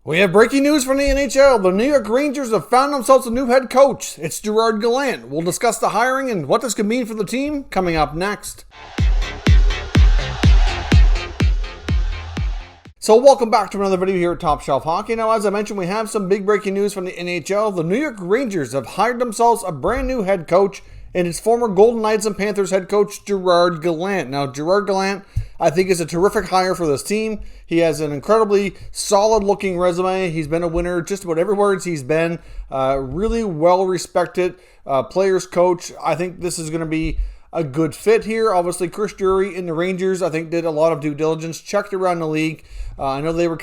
We have breaking news from the NHL. The New York Rangers have found themselves a new head coach. It's Gerard Gallant. We'll discuss the hiring and what this could mean for the team coming up next. So welcome back to another video here at Top Shelf Hockey. Now, as I mentioned, we have some big breaking news from the NHL. The New York Rangers have hired themselves a brand new head coach, and it's former Golden Knights and Panthers head coach Gerard Gallant. Now, Gerard Gallant, I think, is a terrific hire for this team. He has an incredibly solid-looking resume. He's been a winner just about everywhere he's been. Really well-respected players coach. I think this is going to be a good fit here. Obviously, Chris Drury in the Rangers, I think, did a lot of due diligence, checked around the league. I know they were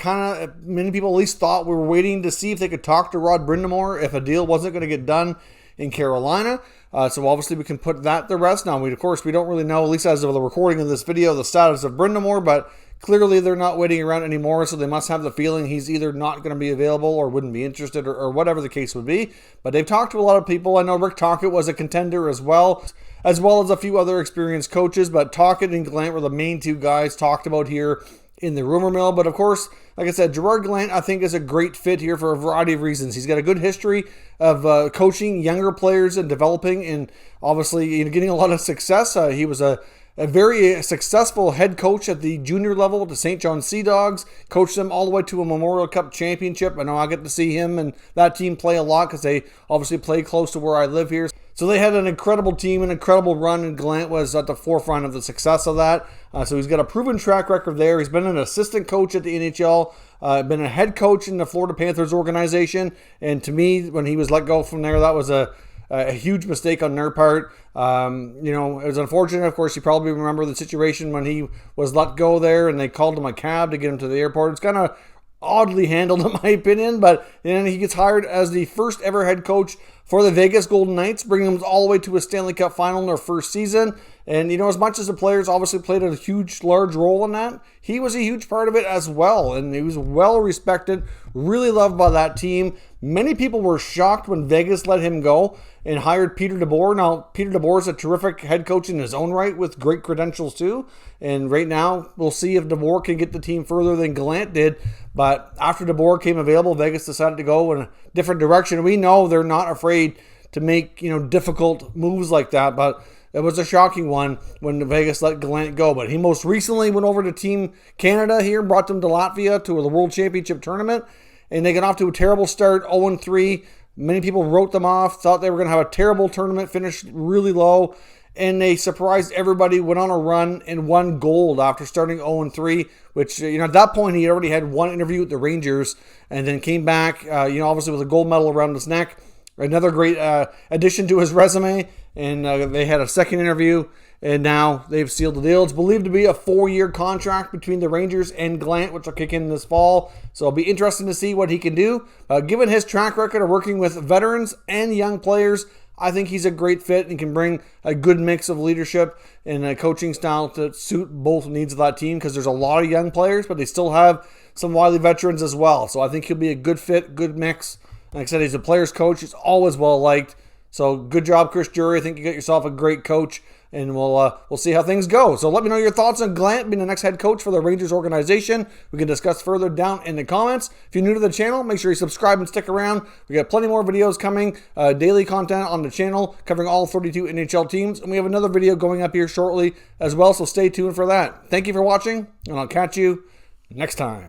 many people at least thought we were waiting to see if they could talk to Rod Brind'Amour if a deal wasn't going to get done in Carolina. So obviously we can put that to rest. Now, we don't really know, at least as of the recording of this video, the status of Brind'Amour, but clearly they're not waiting around anymore, so they must have the feeling he's either not going to be available or wouldn't be interested or whatever the case would be. But they've talked to a lot of people. I know Rick Tocchet was a contender as well as a few other experienced coaches, but Tocchet and Gallant were the main two guys talked about here in the rumor mill. But of course, like I said, Gerard Gallant, I think, is a great fit here for a variety of reasons. He's got a good history of coaching younger players and developing, and obviously getting a lot of success. He was a very successful head coach at the junior level with the St. John Sea Dogs, coached them all the way to a Memorial Cup championship. I know I get to see him and that team play a lot because they obviously play close to where I live here. So they had an incredible team, an incredible run, and Gallant was at the forefront of the success of that. So he's got a proven track record there. He's been an assistant coach at the NHL, been a head coach in the Florida Panthers organization, and to me, when he was let go from there, that was a huge mistake on their part. It was unfortunate. Of course, you probably remember the situation when he was let go there and they called him a cab to get him to the airport. It's kind of oddly handled, in my opinion, but then he gets hired as the first ever head coach for the Vegas Golden Knights, bringing them all the way to a Stanley Cup final in their first season. And, as much as the players obviously played a large role in that, he was a huge part of it as well. And he was well respected, really loved by that team. Many people were shocked when Vegas let him go and hired Peter DeBoer. Now, Peter DeBoer is a terrific head coach in his own right with great credentials too. And right now, we'll see if DeBoer can get the team further than Gallant did. But after DeBoer came available, Vegas decided to go in a different direction. We know they're not afraid to make, difficult moves like that. But it was a shocking one when Vegas let Gallant go. But he most recently went over to Team Canada here, brought them to Latvia to the World Championship Tournament. And they got off to a terrible start, 0-3. Many people wrote them off, thought they were going to have a terrible tournament, finished really low. And they surprised everybody, went on a run, and won gold after starting 0-3, which, at that point, he already had one interview with the Rangers and then came back, obviously with a gold medal around his neck. Another great addition to his resume. And they had a second interview, and now they've sealed the deal. It's believed to be a 4-year contract between the Rangers and Gallant, which will kick in this fall. So it'll be interesting to see what he can do. Given his track record of working with veterans and young players, I think he's a great fit and can bring a good mix of leadership and a coaching style to suit both needs of that team, because there's a lot of young players, but they still have some wily veterans as well. So I think he'll be a good fit, good mix. Like I said, he's a player's coach. He's always well-liked. So good job, Chris Drury. I think you got yourself a great coach, and we'll see how things go. So let me know your thoughts on Gallant being the next head coach for the Rangers organization. We can discuss further down in the comments. If you're new to the channel, make sure you subscribe and stick around. We got plenty more videos coming, daily content on the channel covering all 32 NHL teams, and we have another video going up here shortly as well, so stay tuned for that. Thank you for watching, and I'll catch you next time.